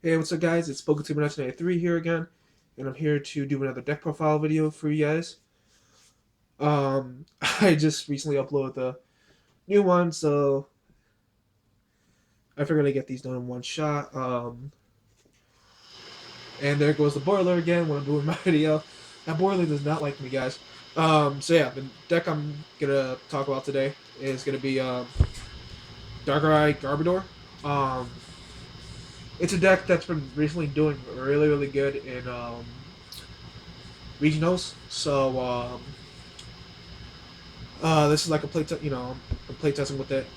Hey, what's up, guys? It's Spoken2 here again, and I'm here to do another deck profile video for you guys. I just recently uploaded the new one, so I figured I'd get these done in one shot. And there goes the boiler again when I'm doing my video. That boiler does not like me, guys. So yeah, the deck I'm gonna talk about today is gonna be Darkrai Garbodor. Um, it's a deck that's been recently doing really, really good in regionals. So this is like a play, I'm play testing with it.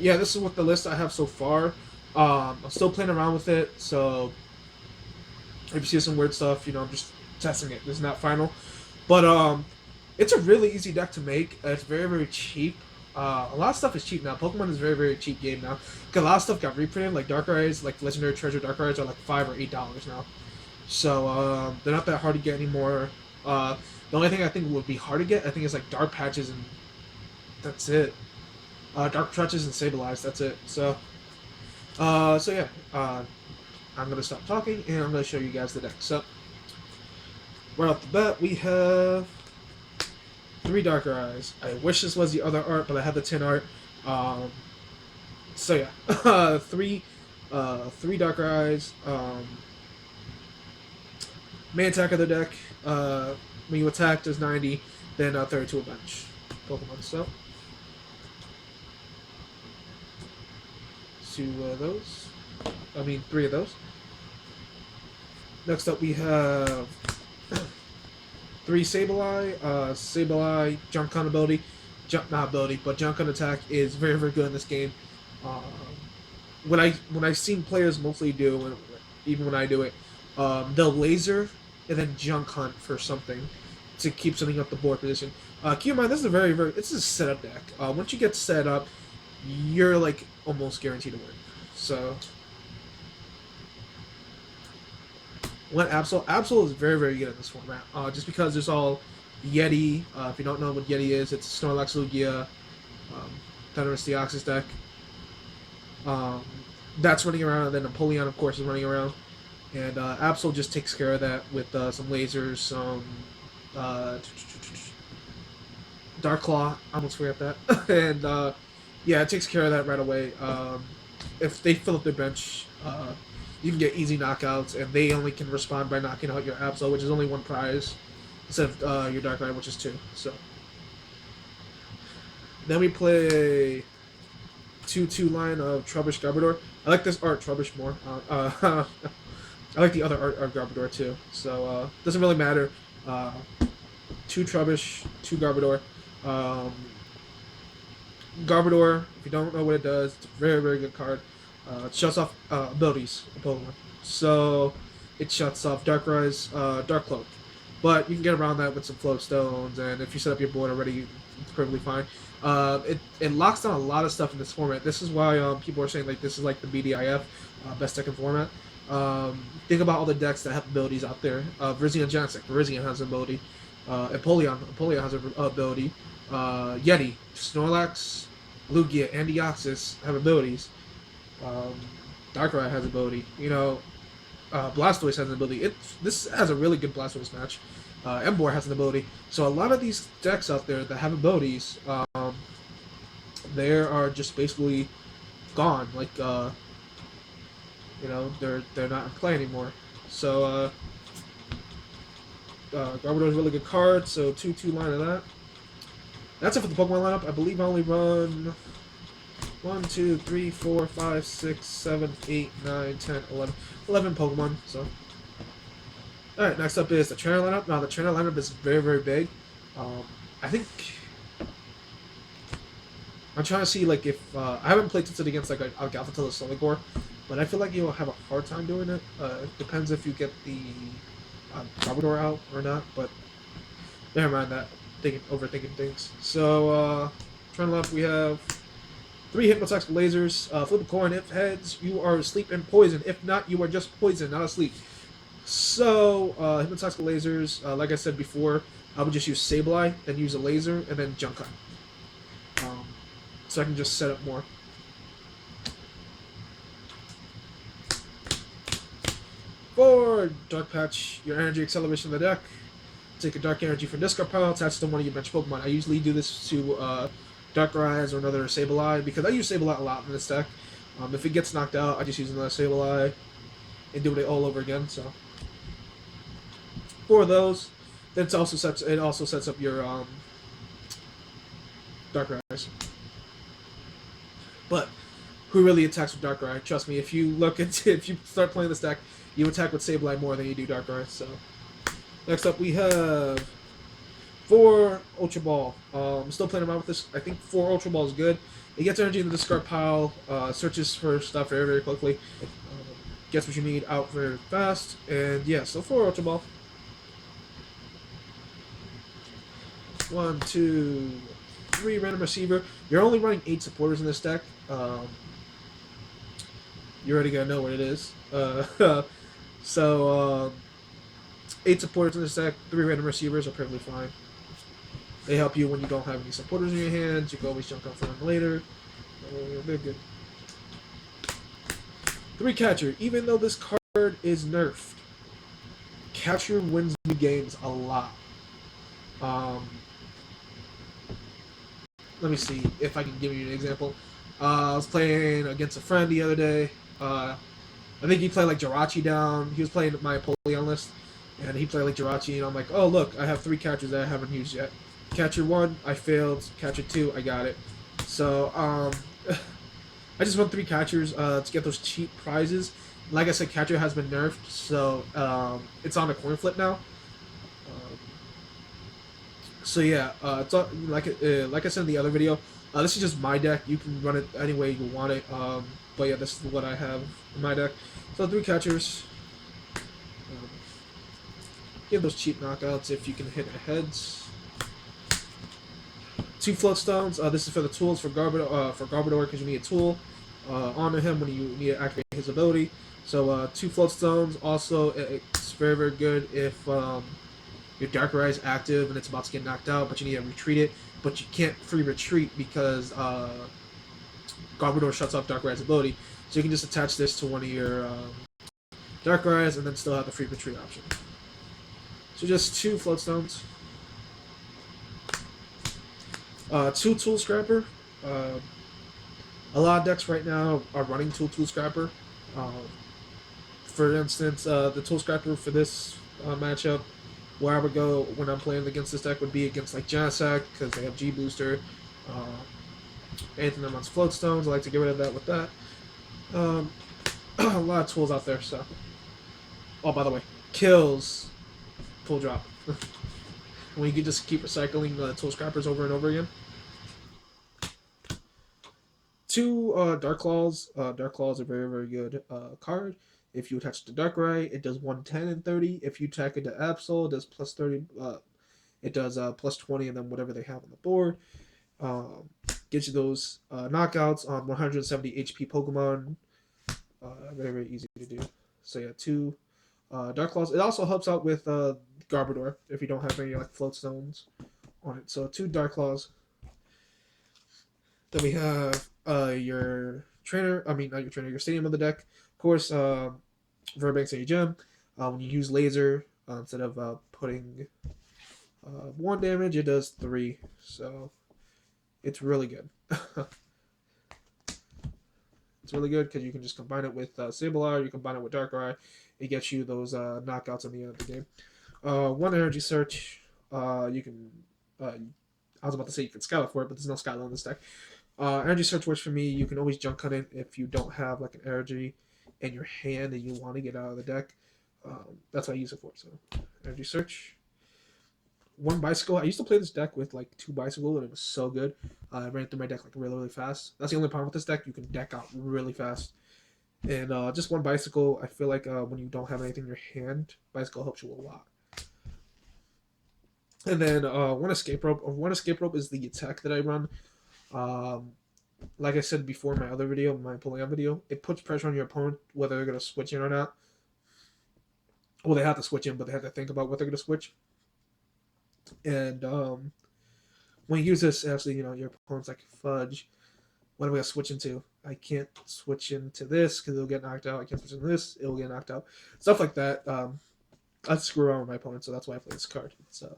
Yeah, this is what the list I have so far. I'm still playing around with it, so if you see some weird stuff, I'm just testing it. This is not final, but it's a really easy deck to make. It's very, very cheap. A lot of stuff is cheap now. Pokemon is a very, very cheap game now. Cause a lot of stuff got reprinted, like Darkrai's, like Legendary Treasure Darkrai's are like $5 or $8 now. So they're not that hard to get anymore. The only thing I think would be hard to get, I think, is like Dark Patches, and that's it. Dark Patches and Sableye, that's it. So yeah, I'm gonna stop talking and I'm gonna show you guys the deck. So right off the bat, we have three Darkrai's. I wish this was the other art, but I have the tin art. Um, so yeah, three Darkrai's. Main attack of the deck. When you attack, does 90, then 32 a bench. Pokemon. So two of those. I mean, three of those. Next up, we have three Sableye. Sableye jump con ability, not ability, but jump con attack is very, very good in this game. Um, when I've seen players mostly do, and even when I do it, they'll laser and then junk hunt for something to keep something up the board position. Keep in mind, this is a very, very, this is a setup deck. Once you get set up, you're like almost guaranteed to win. So when Absol is very, very good in this format. Just because there's all Yeti. If you don't know what Yeti is, it's Snorlax Lugia, Thunderous Deoxys deck. Um, that's running around, and then Napoleon, of course, is running around. And Absol just takes care of that with some lasers, some uh, Dark Claw. I almost forgot that. And yeah, it takes care of that right away. If they fill up their bench, you can get easy knockouts, and they only can respond by knocking out your Absol, which is only one prize, instead of your Darkrai, which is two. So then we play 2/2 line of Trubbish Garbodor. I like this art Trubbish more. I like the other art Garbodor too. So doesn't really matter. Uh, two Trubbish, two Garbodor. Um, Garbodor, if you don't know what it does, it's a very, very good card. It shuts off abilities of Pokemon. So it shuts off Darkrai's Dark Cloak. But you can get around that with some Float Stones, and if you set up your board already, it's perfectly fine. It locks down a lot of stuff in this format. This is why people are saying like this is like the BDIF, best deck in format. Think about all the decks that have abilities out there. Virizion Genesect. Virizion has an ability. Empoleon has an ability. Yeti, Snorlax, Lugia, and Deoxys have abilities. Um, Darkrai has ability. Blastoise has an ability. This has a really good Blastoise match. Emboar has an ability. So a lot of these decks out there that have abilities, they are just basically gone. Like they're not in play anymore. So Garbodor is a really good card. So 2/2 line of that. That's it for the Pokemon lineup. I believe I only run 1, 2, 3, 4, 5, 6, 7, 8, 9, 10, 11. 11 Pokemon. So, alright, next up is the trainer lineup. Now, the trainer lineup is very, very big. I think I'm trying to see like if I haven't played tested against like a Galvatella Soligor, but I feel like you'll have a hard time doing it. It depends if you get the Garbodor out or not, but never mind that. Overthinking things. So, trainer lineup, we have three Hypnotoxic Lasers. Flip a coin. If heads, you are asleep and poisoned. If not, you are just poisoned, not asleep. So, Hypnotoxic Lasers, like I said before, I would just use Sableye, then use a laser, and then Junk Hunt. So I can just set up more. For Dark Patch, your energy acceleration of the deck. Take a Dark Energy from discard pile, attach to one of your bench Pokemon. I usually do this to Darkrai or another Sableye because I use Sableye a lot in this deck. If it gets knocked out, I just use another Sableye and do it all over again. So for those, then it also sets up your Darkrai's. But who really attacks with Darkrai? Trust me, if you look at if you start playing this deck, you attack with Sableye more than you do Darkrai. So next up we have four Ultra Ball. I'm still playing around with this. I think four Ultra Ball is good. It gets energy in the discard pile, searches for stuff very, very quickly, gets what you need out very fast, and yeah, so four Ultra Ball. 1, 2, 3 random receiver. You're only running 8 supporters in this deck. You already gotta know what it is. So 8 supporters in this deck, 3 random receivers are perfectly fine. They help you when you don't have any supporters in your hands. You can always jump out for them later. They're good. 3 catcher. Even though this card is nerfed, catcher wins me games a lot. Let me see if I can give you an example. I was playing against a friend the other day. I think he played like Jirachi down. He was playing my Apollyon list, and he played like Jirachi, and I'm like, oh look, I have 3 catchers that I haven't used yet. Catcher 1, I failed. Catcher 2, I got it. So I just run 3 catchers to get those cheap prizes. Like I said, catcher has been nerfed, so it's on a coin flip now. Um, so yeah, it's like I said in the other video. This is just my deck. You can run it any way you want it. But yeah, this is what I have in my deck. So 3 catchers. Um, Give those cheap knockouts if you can hit heads. 2 float stones. This is for the tools for Garbodor because you need a tool. Honor him when you need to activate his ability. So 2 float stones. Also, it's very, very good if your Darkrai is active and it's about to get knocked out, but you need to retreat it. But you can't free retreat because Garbodor shuts off Darkrai's ability. So you can just attach this to one of your Darkrai's and then still have the free retreat option. So just 2 float stones. 2 tool scrapper. A lot of decks right now are running tool scrapper. For instance, the tool scrapper for this matchup, where I would go when I'm playing against this deck would be against like Janasac because they have G booster. Anything that runs float stones, I like to get rid of that with that. A lot of tools out there. So, oh by the way, kills full drop. When you can just keep recycling tool scrappers over and over again. 2 Dark Claws. Dark Claws are very, very good card. If you attach it to Darkrai, it does 110 and 30. If you attack it to Absol, it does plus 30. It does plus 20 and then whatever they have on the board. Gives you those knockouts on 170 HP Pokemon. Very, very easy to do. So yeah, 2 Dark Claws. It also helps out with Garbodor if you don't have any like float stones on it. So 2 Dark Claws. Then we have your trainer. I mean, not your trainer. Your stadium of the deck. Of course, Verbanks in your gym. When you use laser instead of putting 1 damage, it does 3. So it's really good. It's really good because you can just combine it with Sableye. You combine it with Darkrai. It gets you those knockouts at the end of the game. 1 energy search. You can. I was about to say you can Skyla for it, but there's no Skyla in this deck. Energy search works for me. You can always junk cut it if you don't have like an energy in your hand and you want to get out of the deck. That's what I use it for. So energy search. 1 bicycle. I used to play this deck with like 2 bicycle and it was so good. I ran through my deck like really, really fast. That's the only problem with this deck. You can deck out really fast. And just 1 bicycle. I feel like when you don't have anything in your hand, bicycle helps you a lot. And then 1 escape rope. 1 escape rope is the attack that I run. Like I said before in my other video, my Apollyon video, it puts pressure on your opponent whether they're going to switch in or not. Well, they have to switch in, but they have to think about what they're going to switch. And when you use this, actually, your opponent's like, fudge. What am I gonna switch into? I can't switch into this because it'll get knocked out. I can't switch into this; it'll get knocked out. Stuff like that. I screw around with my opponent, so that's why I play this card. So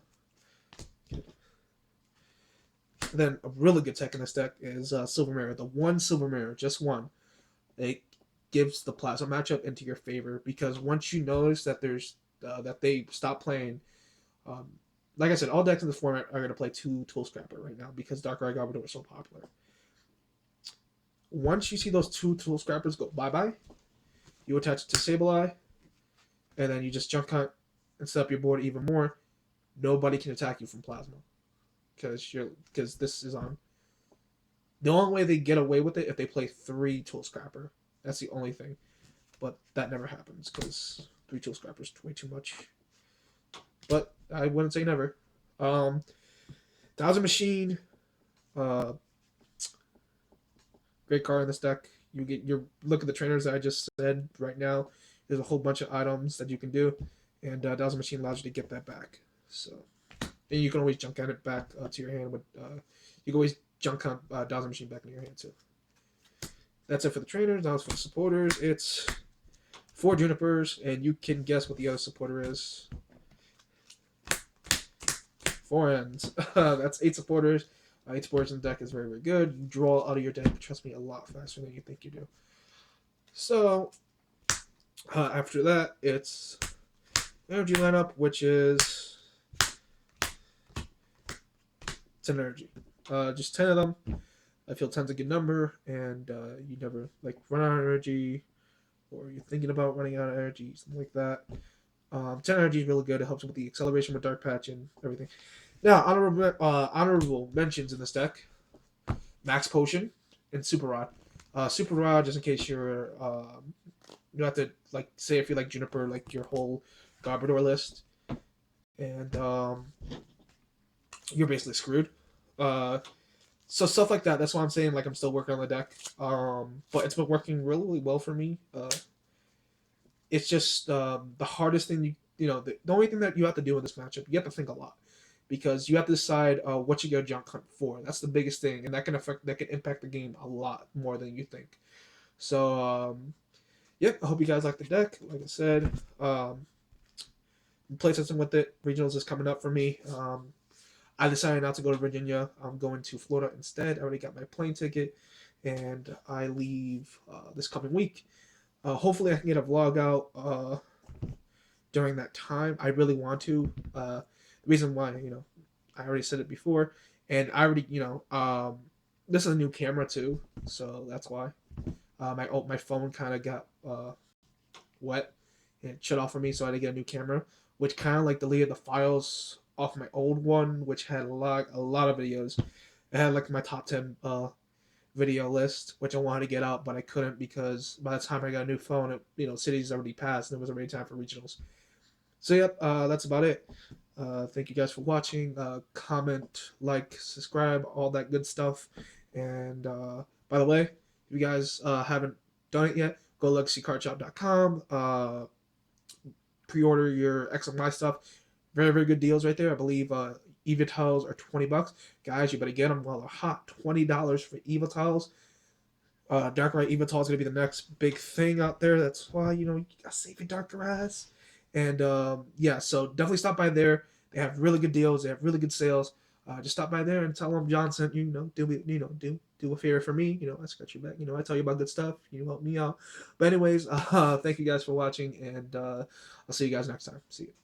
then a really good tech in this deck is Silver Mirror. The one Silver Mirror, just one. It gives the plasma matchup into your favor because once you notice that there's that they stop playing, um, like I said, all decks in the format are going to play two Tool Scrapper right now because Darkrai Garbodor is so popular. Once you see those two Tool Scrappers go bye bye, you attach it to Sableye, and then you just junk hunt and set up your board even more. Nobody can attack you from Plasma because this is on. The only way they get away with it if they play three Tool Scrapper. That's the only thing, but that never happens because three Tool Scrappers way too much. But I wouldn't say never. Thousand Machine, uh, great card in this deck. You get your look at the trainers that I just said right now. There's a whole bunch of items that you can do, and Thousand Machine allows you to get that back. So, and you can always junk at it back to your hand. With you can always junk hunt Thousand Machine back in your hand too. That's it for the trainers. Now it's for the supporters. It's 4 Junipers, and you can guess what the other supporter is. 4 ends. That's 8 supporters. 8 supporters in the deck is very, very good. You draw out of your deck, trust me, a lot faster than you think you do. So, after that, it's energy lineup, which is 10 energy. Just 10 of them. I feel 10's a good number, and you never like run out of energy, or you're thinking about running out of energy, something like that. 10 energy is really good. It helps with the acceleration with Dark Patch and everything. Now, honorable mentions in this deck: Max Potion and Super Rod. Super Rod, just in case you have to like say if you like Juniper, like your whole Garbodor list, and you're basically screwed. So stuff like that. That's why I'm saying like I'm still working on the deck. But it's been working really, really well for me. It's just the hardest thing the only thing that you have to do in this matchup, you have to think a lot because you have to decide what you go junk hunt for. That's the biggest thing, and that can impact the game a lot more than you think. So yeah, I hope you guys like the deck. Like I said, play something with it. Regionals is coming up for me. I decided not to go to Virginia. I'm going to Florida instead. I already got my plane ticket, and I leave this coming week. Hopefully, I can get a vlog out during that time. I really want to. The reason why, I already said it before, and I already, this is a new camera too, so that's why. My phone kind of got wet and it shut off for me, so I had to get a new camera, which kind of like deleted the files off my old one, which had a lot of videos. It had like my top 10 video list, which I wanted to get out, but I couldn't because by the time I got a new phone, cities already passed and it was already time for regionals. So yep, that's about it. Thank you guys for watching. Comment, like, subscribe, all that good stuff. And by the way, if you guys haven't done it yet, go to legacycardshop.com. Pre-order your X and Y stuff. Very, very good deals right there. I believe Eva tiles are $20. Guys, you better get them while they're hot. $20 for Eva tiles. Darkrai Eva tiles is going to be the next big thing out there. That's why, you got to save your Darkrai's. And yeah, so definitely stop by there. They have really good deals. They have really good sales. Just stop by there and tell them John sent you. Do a favor for me. I scratch your back. I tell you about good stuff. You help me out. But anyways, thank you guys for watching, and I'll see you guys next time. See you.